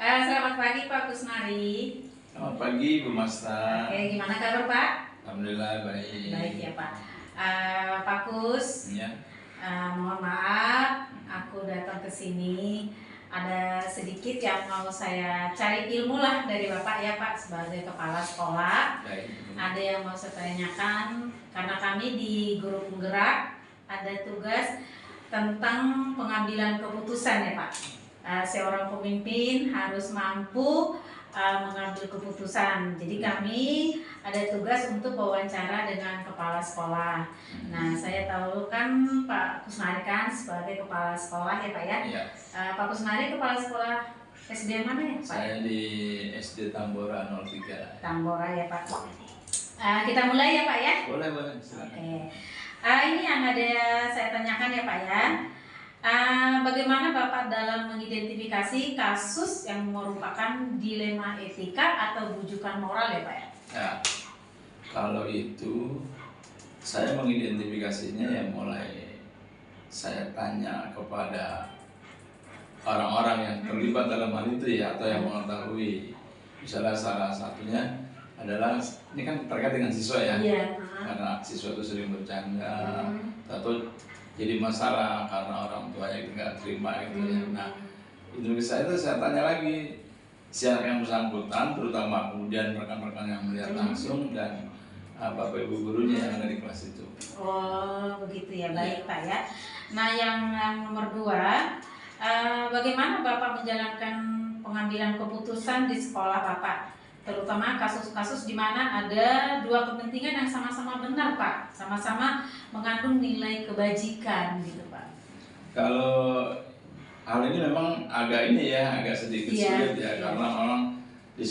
Selamat pagi Pak Kusnari. Selamat pagi Bu Masta. Oke, gimana kabar Pak? Alhamdulillah baik. Baik ya Pak. Pak Kus, Ya. mohon maaf, aku datang ke sini ada sedikit yang mau saya cari ilmu lah dari Bapak ya Pak sebagai kepala sekolah. Baik. Ada yang mau saya tanyakan karena kami di Guru Penggerak ada tugas tentang pengambilan keputusan ya Pak. Seorang pemimpin harus mampu mengambil keputusan. Jadi kami ada tugas untuk wawancara dengan kepala sekolah. Nah, saya tahu kan Pak Kusnari kan sebagai kepala sekolah ya Pak ya. Ya. Pak Kusnari kepala sekolah SD mana ya Pak? Saya di SD Tambora 03. Tambora ya Pak. Kita mulai ya Pak ya. Boleh silakan. Oke. Ini yang ada saya tanyakan ya Pak ya. Bagaimana Bapak dalam mengidentifikasi kasus yang merupakan dilema etika atau bujukan moral ya Pak ya? Ya. Kalau itu saya mengidentifikasinya ya mulai saya tanya kepada orang-orang yang terlibat dalam hal itu ya, atau yang mengetahui. Misalnya salah satunya adalah ini kan terkait dengan siswa ya. Iya. Karena siswa itu sering bercanda atau jadi masalah karena orang tuanya itu nggak terima gitu ya. Nah, itu saya tanya lagi si anak yang bersangkutan, terutama kemudian rekan-rekan yang melihat langsung dan bapak ibu gurunya yang ada di kelas itu. Oh begitu ya, baik Pak ya. Nah yang nomor 2, bagaimana Bapak menjalankan pengambilan keputusan di sekolah Bapak? Terutama kasus-kasus di mana ada dua kepentingan yang sama-sama benar Pak, sama-sama mengandung nilai kebajikan gitu Pak. Kalau hal ini memang agak sedikit sulit ya, karena memang di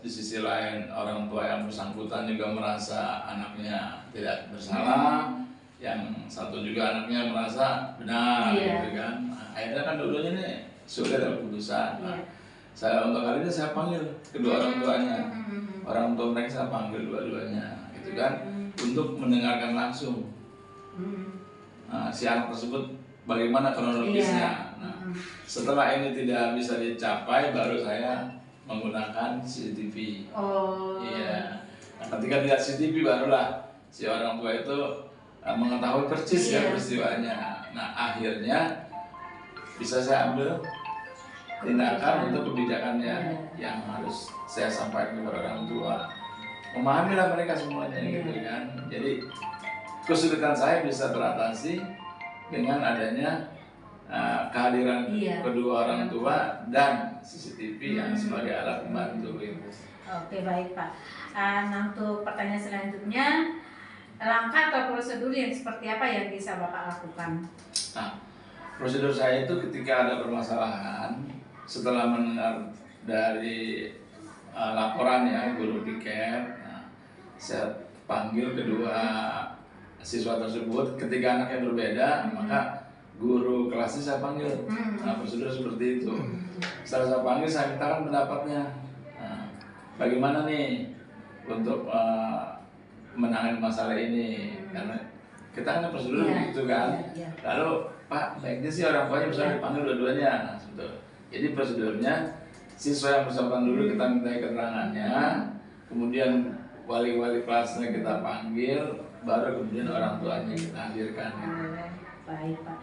sisi lain orang tua yang bersangkutan juga merasa anaknya tidak bersalah, yang satu juga anaknya merasa benar gitu kan. Akhirnya kan dulunya nih sulit dalam keputusan. Untuk kali ini saya panggil kedua orang tuanya, orang tua mereka saya panggil dua-duanya, gitu kan, untuk mendengarkan langsung si anak tersebut bagaimana kronologisnya. Nah, setelah ini tidak bisa dicapai, baru saya menggunakan CCTV. Iya. Nah, ketika lihat CCTV barulah si orang tua itu mengetahui persis ya peristiwanya. Nah, akhirnya bisa saya ambil tindakan untuk kebijakannya yang harus saya sampaikan kepada orang tua. Memahamilah mereka semuanya gitu kan. Jadi kesulitan saya bisa teratasi dengan adanya kehadiran kedua orang tua dan CCTV yang sebagai alat pembantu itu. Oke baik Pak. Nah, untuk pertanyaan selanjutnya, langkah atau prosedur yang seperti apa yang bisa Bapak lakukan? Nah, prosedur saya itu ketika ada permasalahan, setelah mendengar dari laporan ya guru piket, saya panggil kedua siswa tersebut. Ketika anaknya berbeda, maka guru kelasnya saya panggil. Nah, prosedur seperti itu. Setelah saya panggil, saya mintakan pendapatnya. Nah, bagaimana nih untuk menangani masalah ini? Karena kita kan prosedur begitu kan. Lalu Pak, baiknya sih orang tuanya bisa dipanggil dua-duanya. Nah, jadi prosedurnya siswa yang bersangkutan dulu kita minta keterangannya, kemudian wali-wali kelasnya kita panggil, baru kemudian orang tuanya kita hadirkan. Baik Pak.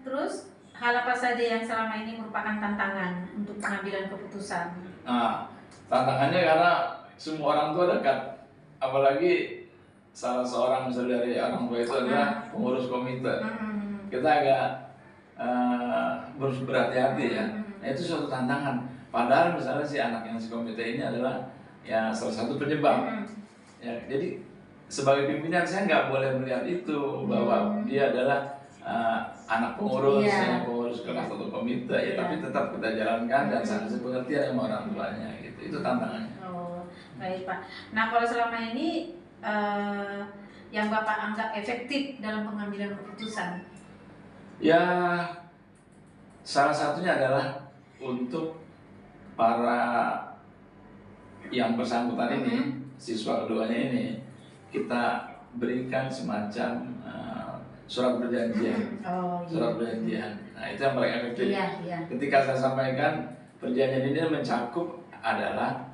Terus hal apa saja yang selama ini merupakan tantangan untuk pengambilan keputusan? Nah, tantangannya karena semua orang tua dekat, apalagi salah seorang misalnya dari orang tua itu adalah pengurus komite. Kita agak berhati-hati ya. Nah, itu suatu tantangan. Padahal misalnya si anak yang si komite ini adalah ya salah satu penyebab. Ya, jadi sebagai pimpinan saya nggak boleh melihat itu bahwa dia adalah anak pengurus, pengurus kelas atau komite. Ya, tapi tetap kita jalankan dan sangat pengertian sama orang tuanya gitu. Itu tantangannya. Oh, baik Pak. Nah, kalau selama ini yang Bapak anggap efektif dalam pengambilan keputusan? Ya, salah satunya adalah untuk para yang bersangkutan ini, siswa keduanya ini, kita berikan semacam surat perjanjian. Surat perjanjian. Nah, itu yang paling efektif. Ketika saya sampaikan perjanjian ini mencakup adalah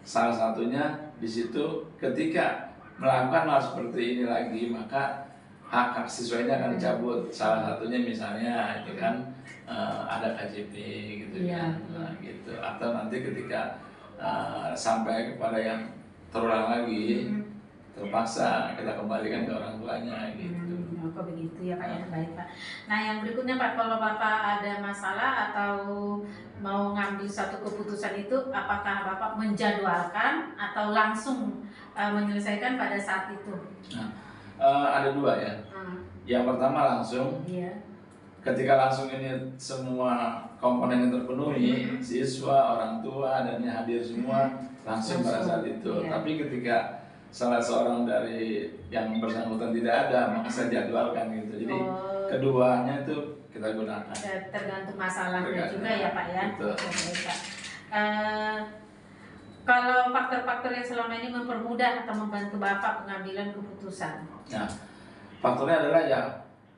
salah satunya di situ ketika melakukan hal seperti ini lagi maka hak siswa ini akan dicabut. Salah satunya misalnya itu kan ada KJP gitu kan, nah, gitu. Atau nanti ketika sampai kepada yang terulang lagi terpaksa kita kembalikan ke orang tuanya gitu. Kok begitu ya Pak ya, baik Pak. Nah yang berikutnya Pak, kalau Bapak ada masalah atau mau ngambil satu keputusan itu, apakah Bapak menjadwalkan atau langsung menyelesaikan pada saat itu? Nah, ada dua ya. Yang pertama langsung. Iya. Ketika langsung ini semua komponen yang terpenuhi, siswa, orang tua, dan yang hadir semua langsung pada saat itu. Iya. Tapi ketika salah seorang dari yang bersangkutan tidak ada, maka saya jadwalkan gitu. Jadi keduanya itu kita gunakan. Tergantung masalahnya juga ya Pak ya. Betul. Oke, Pak. Kalau faktor-faktor yang selama ini mempermudah atau membantu Bapak pengambilan keputusan? Nah, faktornya adalah ya,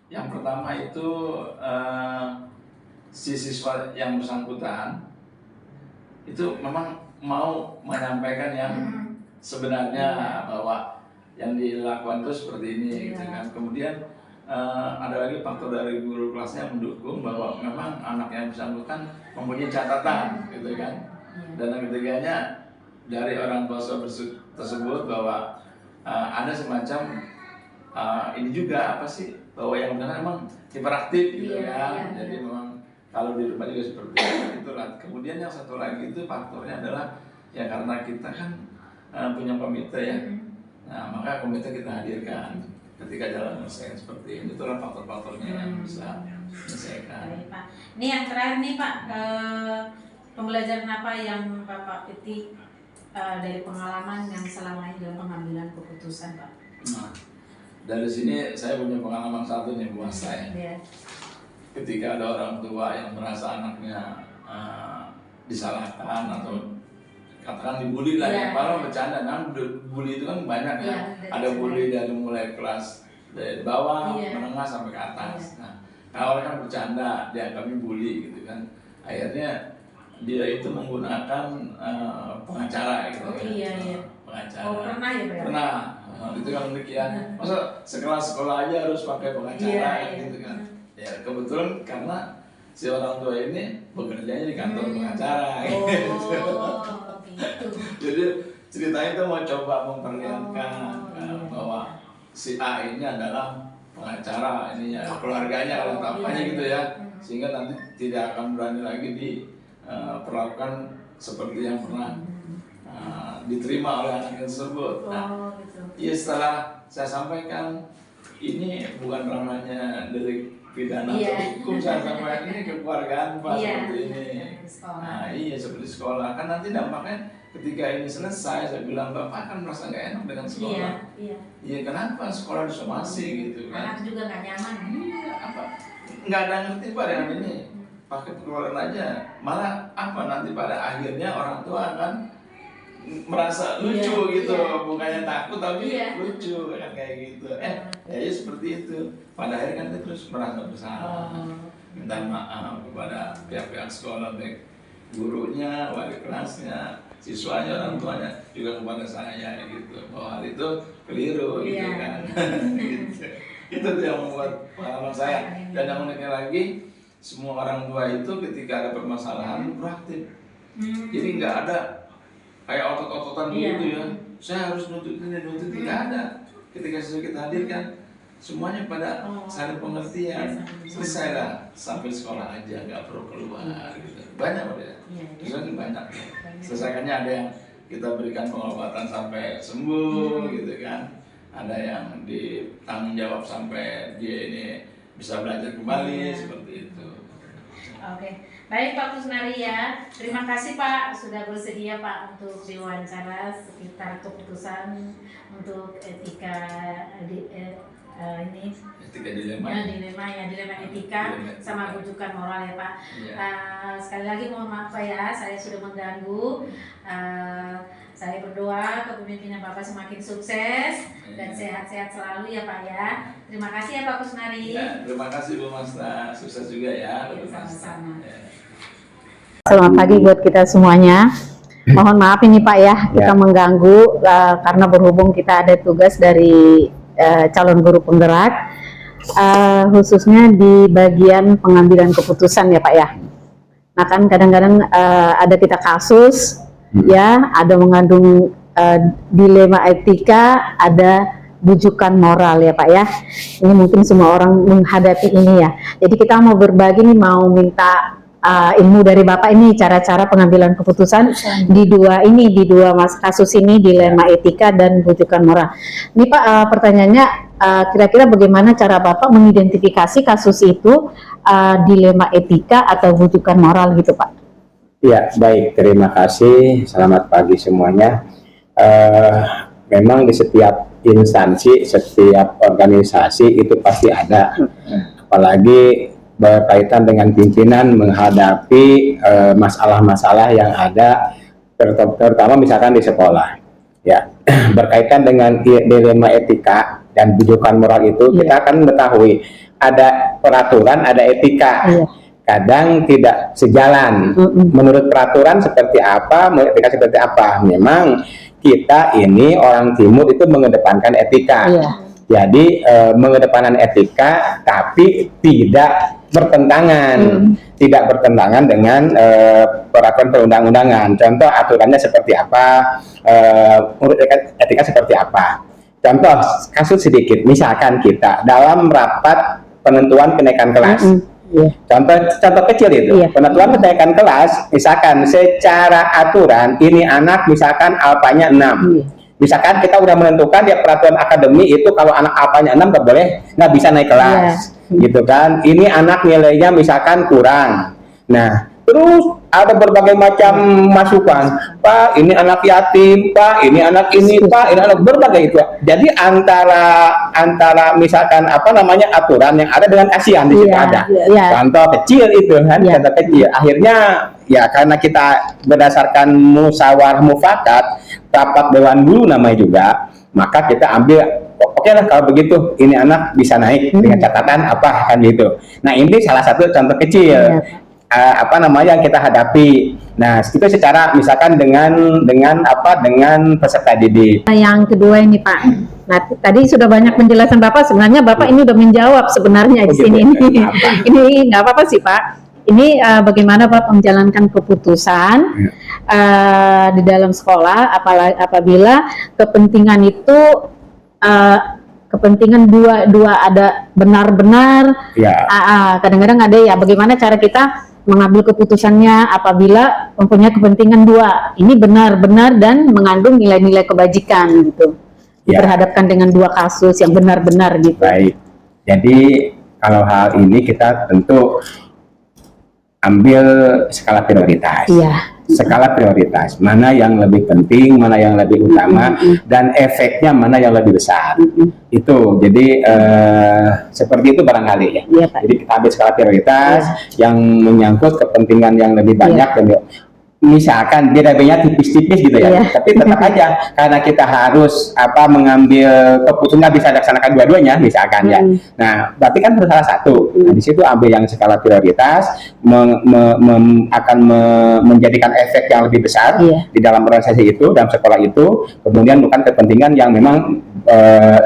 yang pertama itu si siswa yang bersangkutan itu memang mau menyampaikan yang sebenarnya bahwa yang dilakukan itu seperti ini gitu kan. Kemudian ada lagi faktor dari guru kelasnya mendukung bahwa memang anak yang bersangkutan mempunyai catatan gitu kan. Dan yang ketiganya dari orang tua tersebut bahwa ada semacam ini juga apa sih, bahwa yang benar memang hiperaktif gitu kan. Jadi memang kalau di rumah juga seperti itu lah. Kemudian yang satu lagi itu faktornya adalah ya karena kita kan punya komite ya, nah maka komite kita hadirkan ketika jalan menyelesaikan seperti ini. Itulah faktor-faktornya yang bisa menyelesaikan. Baik, Pak. Ini yang terakhir nih Pak, pembelajaran apa yang Bapak petik dari pengalaman yang selama ini dalam pengambilan keputusan Pak? Nah, dari sini saya punya pengalaman satu nih buat saya. Ketika ada orang tua yang merasa anaknya disalahkan atau katakan dibully lah ya, padahal bercanda, nah bully itu kan banyak ya, ada bully dari mulai kelas dari bawah, menengah sampai ke atas. Nah, kalau kan bercanda, dianggapnya bully gitu kan, akhirnya dia itu menggunakan pengacara gitu pengacara. Oh pernah ya Pak? Pernah, itu kan demikian. Masa sekolah aja harus pakai pengacara gitu kan? Ya kebetulan karena si orang tua ini bekerjanya di kantor pengacara gitu. Jadi ceritanya itu mau coba memperlihatkan bahwa si A ini adalah pengacara, ini ya keluarganya kalau apanya gitu ya, sehingga nanti tidak akan berani lagi diperlakukan seperti yang pernah diterima oleh anak tersebut. Nah, ya setelah saya sampaikan ini bukan ranahnya dari pidana atau hukum, saya sampaikan ini kekeluargaan Pak seperti ini. Nah iya seperti sekolah kan nanti dampaknya ketika ini selesai, saya bilang Bapak kan merasa nggak enak dengan sekolah. Iya kenapa sekolah disomasi gitu kan? Anak juga nggak nyaman. Iya apa? Nggak ada ngerti Pak dengan ini. Pakai pengeluaran aja. Malah apa nanti pada akhirnya orang tua akan merasa lucu gitu, bukannya takut tapi lucu kan kayak gitu. Ya seperti itu. Pada akhirnya kan dia terus merasa bersalah, minta maaf kepada pihak-pihak sekolah, baik gurunya, wali kelasnya, siswanya, orang tuanya, juga kepada saya gitu, bahwa hal itu keliru gitu kan. Gitu. Itu tuh yang membuat pengalaman saya. Dan yang uniknya lagi, semua orang tua itu ketika ada permasalahan proaktif. Jadi nggak ada kayak otot-ototan gitu ya, saya harus nuntut ini, nuntut, tidak ada. Ketika kita hadirkan, semuanya pada saling pengertian, selesai lah, sampai sekolah aja, nggak perlu keluar gitu. Banyak ya, terus banyak. Selesaikannya ada yang kita berikan pengobatan sampai sembuh gitu kan, ada yang ditanggung jawab sampai dia ini bisa belajar kembali seperti itu. Oke, baik Pak Kusnari ya. Terima kasih Pak sudah bersedia Pak untuk diwawancara sekitar keputusan untuk etika ini. Etika dilema etika sama rujukan moral ya Pak. Sekali lagi mohon maaf Pak ya, saya sudah mengganggu. Saya berdoa kepemimpinan Bapak semakin sukses dan sehat-sehat selalu ya Pak ya. Terima kasih ya Pak Kusnari. Ya, terima kasih Bu Mas, sukses juga ya. Sama-sama. Selamat pagi buat kita semuanya. Mohon maaf ini Pak ya, kita mengganggu karena berhubung kita ada tugas dari calon guru penggerak, khususnya di bagian pengambilan keputusan ya Pak ya. Nah kan kadang-kadang ada kita kasus ya, ada mengandung dilema etika, ada bujukan moral ya Pak ya. Ini mungkin semua orang menghadapi ini ya. Jadi kita mau berbagi nih, mau minta ilmu dari Bapak ini, cara-cara pengambilan keputusan di dua kasus ini, dilema etika dan bujukan moral. Ini Pak, pertanyaannya kira-kira bagaimana cara Bapak mengidentifikasi kasus itu dilema etika atau bujukan moral gitu Pak? Ya, baik, terima kasih. Selamat pagi semuanya. Memang di setiap instansi, setiap organisasi itu pasti ada, apalagi berkaitan dengan pimpinan menghadapi masalah-masalah yang ada, terutama misalkan di sekolah. Ya, berkaitan dengan dilema etika dan bujukan moral itu, kita akan mengetahui ada peraturan, ada etika. Kadang tidak sejalan. Menurut peraturan seperti apa, menurut etika seperti apa. Memang kita ini orang timur itu mengedepankan etika. Jadi mengedepankan etika tapi tidak bertentangan, dengan peraturan perundang-undangan. Contoh aturannya seperti apa, menurut etika seperti apa. Contoh kasus sedikit, misalkan kita dalam rapat penentuan kenaikan kelas. Contoh kecil itu, penentuan kenaikan kelas, misalkan secara aturan ini anak misalkan alpanya 6. Misalkan kita udah menentukan ya peraturan akademi itu kalau anak alpanya 6 nggak bisa naik kelas, gitu kan. Ini anak nilainya misalkan kurang. Nah, terus ada berbagai macam masukan. Pak, ini anak yatim, Pak, ini anak ini, Pak, ini anak berbagai itu. Jadi antara misalkan apa namanya aturan yang ada dengan kasihan di situ ada. Contoh kecil itu kan, contoh kecil. Akhirnya ya karena kita berdasarkan musyawarah mufakat, rapat dewan guru namanya juga, maka kita ambil oke lah kalau begitu ini anak bisa naik dengan catatan apa kan gitu. Nah ini salah satu contoh kecil apa namanya yang kita hadapi. Nah itu secara misalkan dengan peserta didik. Yang kedua ini Pak, nah tadi sudah banyak penjelasan Bapak, sebenarnya Bapak ini udah menjawab sebenarnya di sini. Ini nggak apa-apa sih Pak. Ini bagaimana Bapak menjalankan keputusan di dalam sekolah, apabila kepentingan itu kepentingan dua ada benar-benar, kadang-kadang ada ya bagaimana cara kita mengambil keputusannya apabila mempunyai kepentingan dua, ini benar-benar dan mengandung nilai-nilai kebajikan gitu, diperhadapkan dengan dua kasus yang benar-benar gitu. Baik, jadi kalau hal ini kita tentu ambil skala prioritas. Skala prioritas, mana yang lebih penting, mana yang lebih utama, dan efeknya mana yang lebih besar. Itu, jadi seperti itu barangkali ya. Jadi kita ambil skala prioritas yang menyangkut kepentingan yang lebih banyak, dan misalkan beda-bedanya tipis-tipis gitu ya, tapi tetap aja karena kita harus mengambil keputusan, nggak bisa laksanakan dua-duanya misalkan ya. Nah berarti kan harus salah satu. Nah, di situ ambil yang skala prioritas, akan menjadikan efek yang lebih besar di dalam organisasi itu, dalam sekolah itu, kemudian bukan kepentingan yang memang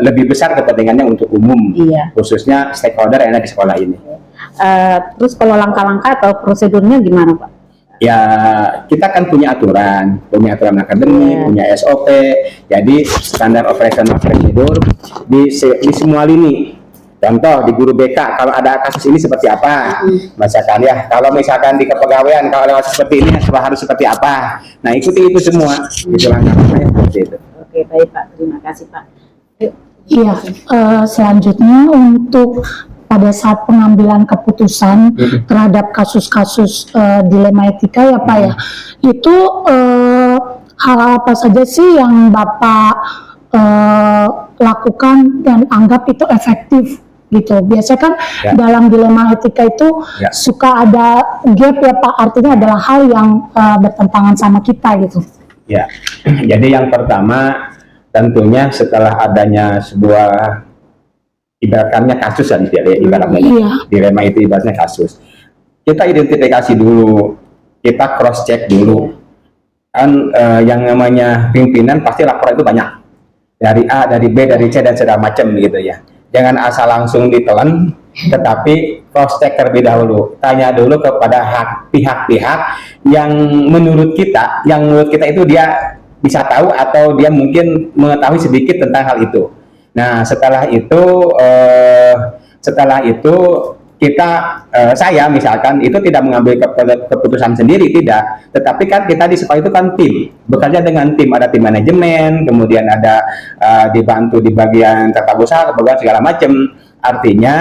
lebih besar kepentingannya untuk umum, khususnya stakeholder yang ada di sekolah ini. Terus kalau langkah-langkah atau prosedurnya gimana Pak? Ya kita kan punya aturan akademik, punya SOP, jadi standar operasional prosedur di semua lini. Contoh di guru BK kalau ada kasus ini seperti apa, misalkan ya, kalau misalkan di kepegawaian kalau lewat seperti ini harus seperti apa. Nah ikuti itu semua, itu langkah-langkahnya seperti itu. Oke baik Pak, terima kasih Pak. Iya, selanjutnya untuk pada saat pengambilan keputusan terhadap kasus-kasus dilema etika ya Pak ya, itu hal apa saja sih yang Bapak lakukan dan anggap itu efektif gitu? Biasanya kan dalam dilema etika itu suka ada gap ya Pak, artinya adalah hal yang bertentangan sama kita gitu. Ya, jadi yang pertama tentunya setelah adanya sebuah ibaratnya kasus ibaratnya dilema itu ibaratnya kasus, kita identifikasi dulu kita cross check dulu. Kan yang namanya pimpinan pasti laporan itu banyak. Dari A, dari B, dari C dan segala macam gitu ya. Jangan asal langsung ditelan, tetapi cross check terlebih dahulu. Tanya dulu kepada pihak-pihak yang menurut kita itu dia bisa tahu atau dia mungkin mengetahui sedikit tentang hal itu. Nah, setelah itu kita saya misalkan itu tidak mengambil keputusan sendiri, tidak, tetapi kan kita di sekolah itu kan tim, bekerja dengan tim, ada tim manajemen, kemudian ada dibantu di bagian tata usaha, kebagian segala macam. Artinya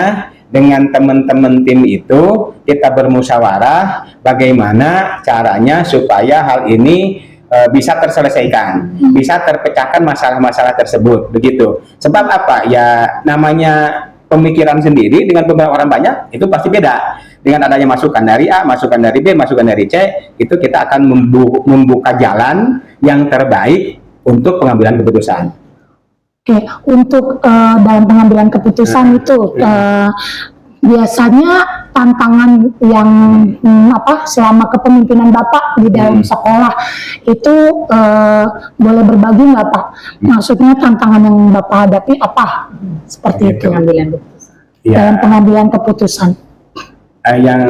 dengan teman-teman tim itu kita bermusyawarah bagaimana caranya supaya hal ini bisa terselesaikan, bisa terpecahkan masalah-masalah tersebut, begitu. Sebab apa? Ya namanya pemikiran sendiri dengan beberapa orang banyak itu pasti beda. Dengan adanya masukan dari A, masukan dari B, masukan dari C, itu kita akan membuka jalan yang terbaik untuk pengambilan keputusan. Oke, untuk dalam pengambilan keputusan itu biasanya tantangan yang selama kepemimpinan Bapak di dalam sekolah itu boleh berbagi nggak Pak? Maksudnya tantangan yang Bapak hadapi apa? Seperti itu. Pengambilan keputusan. Ya. Dalam pengambilan keputusan. Yang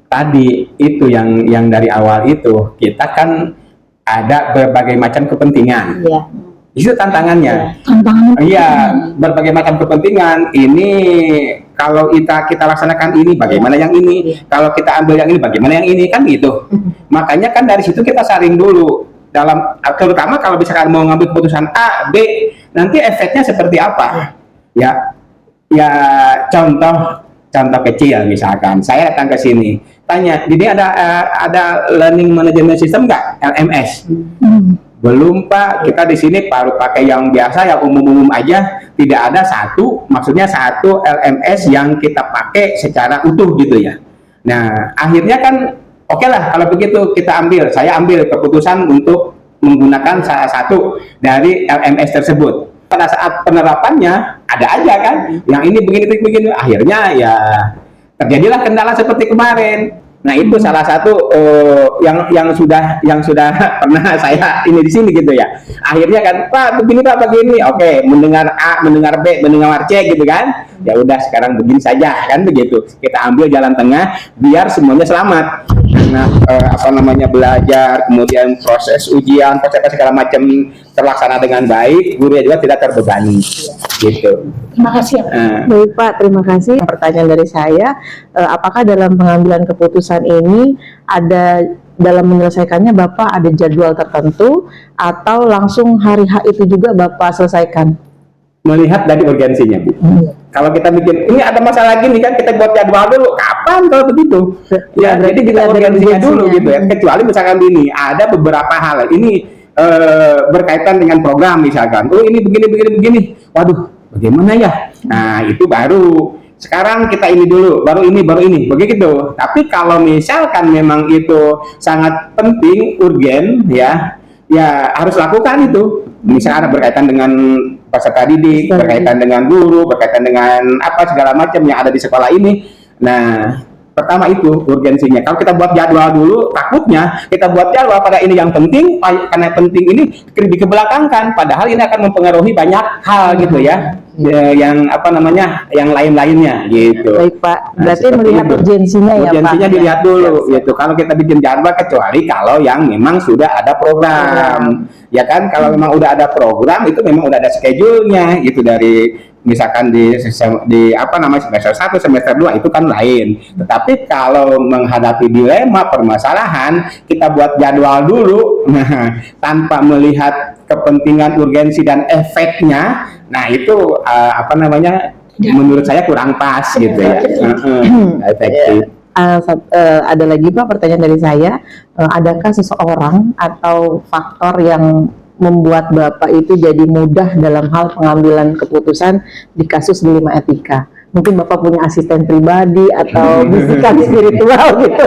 tadi itu yang dari awal itu kita kan ada berbagai macam kepentingan. Iya. Itu tantangannya. Tantangannya. Iya, berbagai macam kepentingan. Ini kalau kita laksanakan ini, bagaimana yang ini? Kalau kita ambil yang ini, bagaimana yang ini? Kan gitu. Makanya kan dari situ kita saring dulu. Terutama kalau misalkan mau ngambil keputusan A, B, nanti efeknya seperti apa? Ya contoh kecil misalkan. Saya datang ke sini, tanya, jadi ada learning management system nggak? LMS? Belum Pak, kita di sini baru pakai yang biasa, yang umum-umum aja. Tidak ada satu LMS yang kita pakai secara utuh gitu ya. Nah, akhirnya kan oke lah kalau begitu saya ambil keputusan untuk menggunakan salah satu dari LMS tersebut. Pada saat penerapannya ada aja kan, yang ini begini. Akhirnya ya terjadilah kendala seperti kemarin. Nah itu salah satu yang sudah pernah saya ini di sini gitu ya. Akhirnya kan Pak begini, oke, mendengar A, mendengar B, mendengar C gitu kan. Ya udah sekarang begini saja kan begitu. Kita ambil jalan tengah biar semuanya selamat. Karena belajar, kemudian proses ujian, proses segala macam terlaksana dengan baik, gurunya juga tidak terbebani. Gitu. Terima kasih. Baik Pak, terima kasih. Pertanyaan dari saya, apakah dalam pengambilan keputusan ini ada dalam menyelesaikannya Bapak ada jadwal tertentu atau langsung hari H itu juga Bapak selesaikan? Melihat dari urgensinya, Bu. Kalau kita bikin ini ada masalah gini kan, kita buat jadwal dulu. Kapan kalau begitu? Ya, jadi kita urgensinya dulu gitu ya. Kecuali misalkan ini ada beberapa hal ini berkaitan dengan program misalkan. Oh ini begini. Waduh, bagaimana ya? Nah itu baru. Sekarang kita ini dulu, baru ini, begitu. Tapi kalau misalkan memang itu sangat penting, urgen, ya harus lakukan itu. Misalnya berkaitan dengan peserta didik, berkaitan dengan guru, berkaitan dengan segala macam yang ada di sekolah ini. Nah, pertama itu urgensinya. Kalau kita buat jadwal dulu, takutnya kita buat jadwal pada ini yang penting, karena penting ini dikebelakangkan. Padahal ini akan mempengaruhi banyak hal gitu ya. Yang yang lain-lainnya gitu. Baik Pak, berarti melihat urgensinya ya Pak. Urgensinya dilihat dulu gitu. Kalau kita bikin jadwal, kecuali kalau yang memang sudah ada program. Ya kan, kalau memang udah ada program itu memang udah ada schedule-nya gitu, dari misalkan di semester 1, semester 2 itu kan lain. Tetapi kalau menghadapi dilema permasalahan, kita buat jadwal dulu tanpa melihat kepentingan, urgensi dan efeknya. Nah itu menurut saya kurang pas gitu ya. Efektif. Ada lagi Pak pertanyaan dari saya, adakah seseorang atau faktor yang membuat Bapak itu jadi mudah dalam hal pengambilan keputusan di kasus dilema etika? Mungkin Bapak punya asisten pribadi atau bisikan spiritual gitu.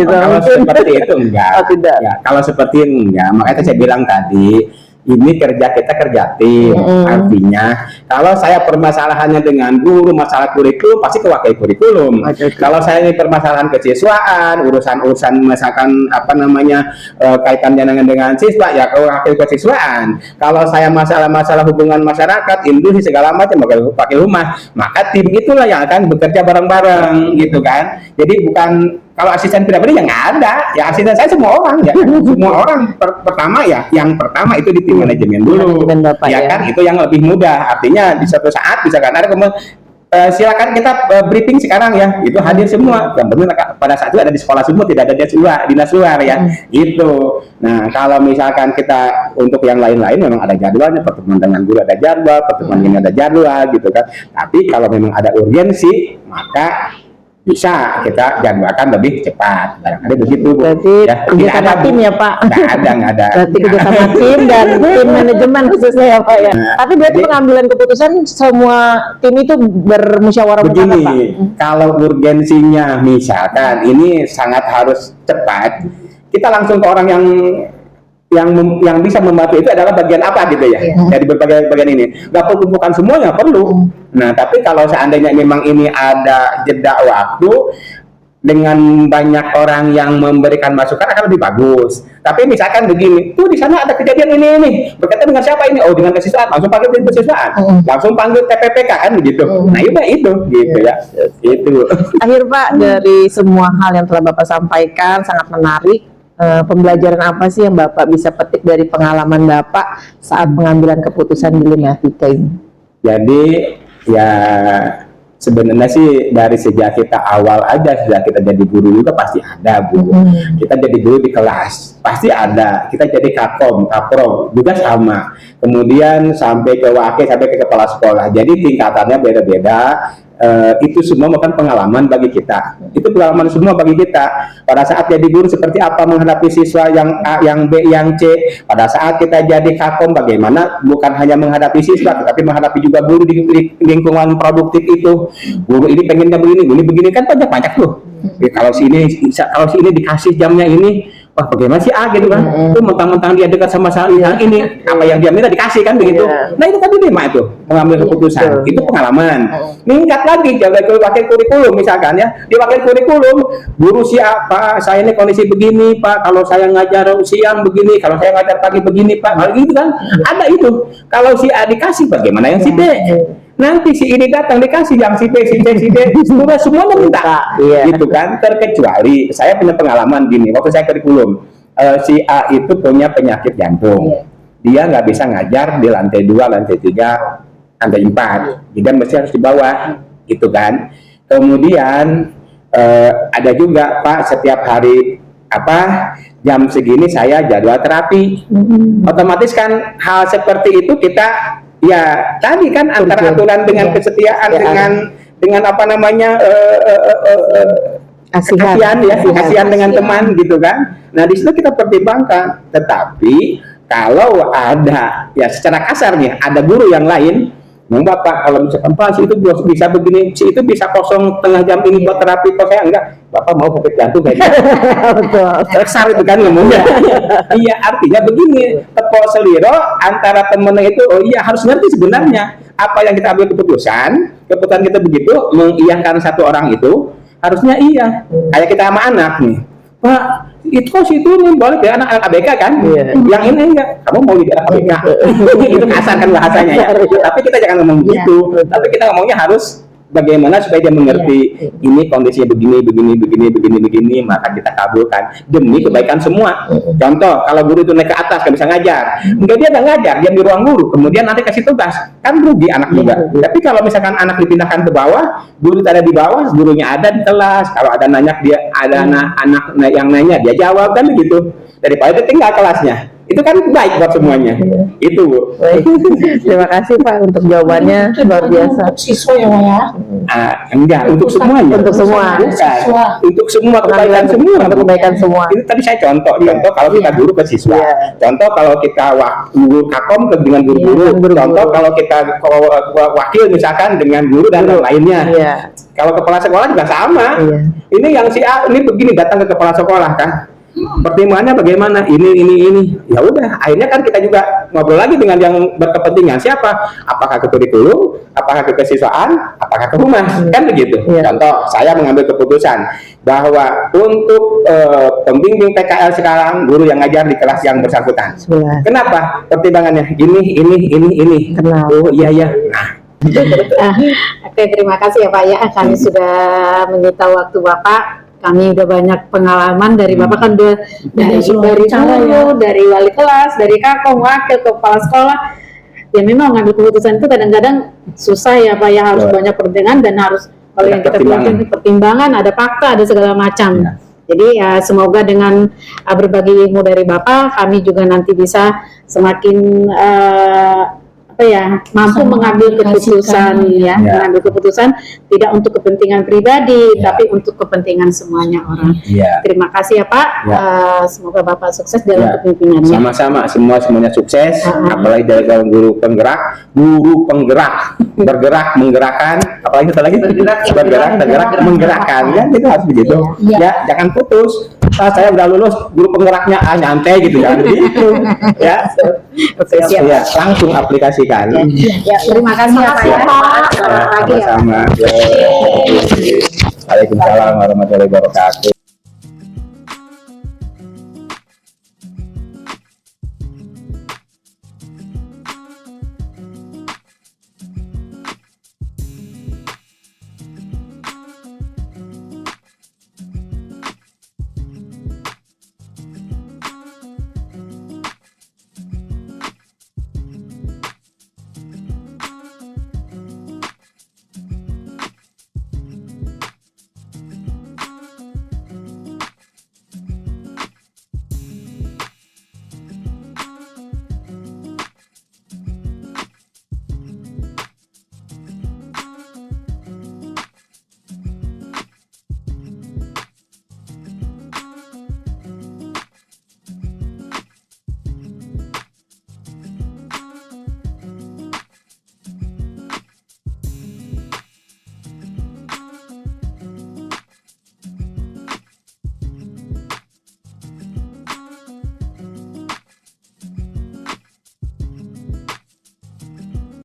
Kalau seperti itu enggak. Oh, tidak. Ya, kalau seperti itu enggak. Makanya saya bilang tadi, ini kerja kita kerja tim. Artinya kalau saya permasalahannya dengan guru masalah kurikulum pasti ke wakil kurikulum. Kalau saya ini permasalahan kesiswaan, urusan misalkan apa namanya kaitannya dengan siswa ya ke wakil kesiswaan. Kalau saya masalah hubungan masyarakat, industri segala macam wakil humas, maka tim itulah yang akan bekerja bareng-bareng gitu kan. Jadi bukan kalau asisten pribadi ya nggak ada, ya asisten saya semua orang ya, semua orang pertama ya, yang pertama itu di tim manajemen dulu, Bapak, ya kan, itu yang lebih mudah. Artinya di suatu saat bisa kan ada silakan kita briefing sekarang ya, itu hadir semua. Yang penting pada saat itu ada di sekolah semua, tidak ada dinas luar ya, gitu. Nah kalau misalkan kita untuk yang lain-lain memang ada jadwalnya, pertemuan dengan guru ada jadwal, pertemuan ini ada jadwal gitu kan. Tapi kalau memang ada urgensi maka bisa kita jadwalkan lebih cepat. Barangkali begitu. Berarti ya, kerja sama tim ya Pak? Nggak ada. Berarti kerja sama tim dan tim manajemen khususnya ya Pak ya. Tapi berarti pengambilan keputusan semua tim itu bermusyawarah mufakat Pak? Kalau urgensinya misalkan ini sangat harus cepat, kita langsung ke orang yang bisa membantu itu adalah bagian apa gitu ya, dari berbagai bagian ini. Nggak perlu bukan semuanya perlu. Nah tapi kalau seandainya memang ini ada jeda waktu dengan banyak orang yang memberikan masukan akan lebih bagus. Tapi misalkan begini, tuh di sana ada kejadian ini berkaitan dengan siapa ini? Oh dengan kesiswaan, langsung panggil tim kesiswaan, langsung panggil TPPK kan begitu. Nah itu gitu ya. Itu. Akhir Pak, dari semua hal yang telah Bapak sampaikan sangat menarik. Pembelajaran apa sih yang Bapak bisa petik dari pengalaman Bapak saat pengambilan keputusan di Lematika ini? Jadi ya sebenarnya sih dari sejak kita awal aja, sejak kita jadi guru juga pasti ada Bu. Kita jadi guru di kelas pasti ada, kita jadi kakom, kapro juga sama. Kemudian sampai ke wakil, sampai ke kepala sekolah. Jadi tingkatannya beda-beda. Itu semua bukan pengalaman bagi kita. Itu pengalaman semua bagi kita. Pada saat jadi guru seperti apa menghadapi siswa yang A, yang B, yang C. Pada saat kita jadi kakom bagaimana bukan hanya menghadapi siswa, tetapi menghadapi juga guru di lingkungan produktif itu. Guru ini pengennya begini kan banyak tuh. Kalau si ini dikasih jamnya ini, wah bagaimana sih A gitu kan? Itu mentang-mentang dia dekat sama yang ini, apa yang dia minta dikasih kan begitu. Nah itu kan dilema itu mengambil keputusan. Itu pengalaman. Meningkat lagi jadi wakil kurikulum misalkan ya, di wakil kurikulum guru siapa? Saya ini kondisi begini Pak. Kalau saya ngajar siang begini, kalau saya ngajar pagi begini Pak. Kalau gitu kan ada itu. Kalau si A dikasih bagaimana yang si B? Nanti si ini datang dikasih yang si B, si C, semuanya minta, gitu kan. Terkecuali saya punya pengalaman gini, waktu saya kurikulum, si A itu punya penyakit jantung, dia nggak bisa ngajar di lantai 2, lantai 3, lantai 4, jadi mesti harus di bawah, gitu kan. Kemudian ada juga Pak setiap hari jam segini saya jadwal terapi, otomatis kan hal seperti itu kita ya tadi kan antara aturan dengan kesetiaan dengan apa namanya kasihan dengan teman gitu kan. Nah di situ kita pertimbangkan. Tetapi kalau ada ya secara kasar nih ada guru yang lain, Bapak kalau misalkan Pak si itu bisa begini, si itu bisa kosong tengah jam ini buat terapi, kok saya enggak, Bapak mau sakit jantung kayak gitu. Kasar itu kan ngomongnya. Iya artinya begini, tepok seliro antara temennya itu, oh iya harus ngerti sebenarnya apa yang kita ambil keputusan kita begitu mengiyakan satu orang itu harusnya iya. Kayak kita sama anak nih, Pak itu kok situ nih boleh ya anak ABK kan, yang ini enggak, kamu mau jadi anak ABK. Itu kasar kan bahasanya ya. Tapi kita jangan ngomong gitu, tapi kita ngomongnya harus bagaimana supaya dia mengerti ini kondisinya begini, maka kita kabulkan demi kebaikan semua. Contoh kalau guru itu naik ke atas nggak bisa ngajar, enggak dia nggak ngajar, dia di ruang guru, kemudian nanti kasih tugas, kan rugi anak juga. Tapi kalau misalkan anak dipindahkan ke bawah, guru ada di bawah, gurunya ada di kelas, kalau ada nanya dia ada anak yang nanya dia jawab kan begitu, daripada dia tinggal kelasnya. Itu kan baik buat semuanya. Itu Bu. Terima kasih Pak untuk jawabannya, luar biasa. Untuk siswa ya Pak ya? Enggak, untuk semuanya. Untuk semua. Bukan. Untuk semua kebaikan semua. Untuk kebaikan semua. Itu tadi saya contoh kalau kita guru ke siswa. Contoh kalau kita guru kakom dengan guru-guru. Contoh kalau kita wakil misalkan dengan guru dan lainnya. Kalau kepala sekolah juga sama. Ini yang si A ini begini datang ke kepala sekolah kan. pertimbangannya bagaimana? Ini. Ya udah, akhirnya kan kita juga ngobrol lagi dengan yang berkepentingan. Siapa? Apakah ke kurikulum? Apakah ke kesiswaan? Apakah ke humas? Kan begitu. Contoh, saya mengambil keputusan bahwa untuk pembimbing PKL sekarang guru yang ngajar di kelas yang bersangkutan. Kenapa? Pertimbangannya ini. Kenal. Oh iya. Nah, Oke, terima kasih ya Pak ya. Kami sudah menyita waktu Bapak. Kami udah banyak pengalaman dari Bapak kan udah dari guru, dari wali kelas, dari kakong, wakil, kepala sekolah. Ya memang ngambil keputusan itu kadang-kadang susah ya Pak ya, harus banyak pertimbangan dan harus kalau yang kita bilang pertimbangan, ada fakta, ada segala macam. Jadi ya semoga dengan berbagi ilmu dari Bapak, kami juga nanti bisa semakin mampu mengambil keputusan mengambil keputusan tidak untuk kepentingan pribadi tapi untuk kepentingan semuanya orang. Terima kasih ya Pak. Semoga Bapak sukses dalam kepemimpinannya. Sama-sama, semuanya sukses. Apalagi dari kaum guru penggerak, bergerak menggerakkan, apalagi satu lagi bergerak menggerakkan. Ya itu harus begitu. Ya jangan putus. Saya udah lulus guru penggeraknya nyantai gitu, jangan begitu. Ya. Ya, langsung aplikasikan. Ya, terima kasih ya Pak ya. Sama-sama. Waalaikumsalam warahmatullahi wabarakatuh.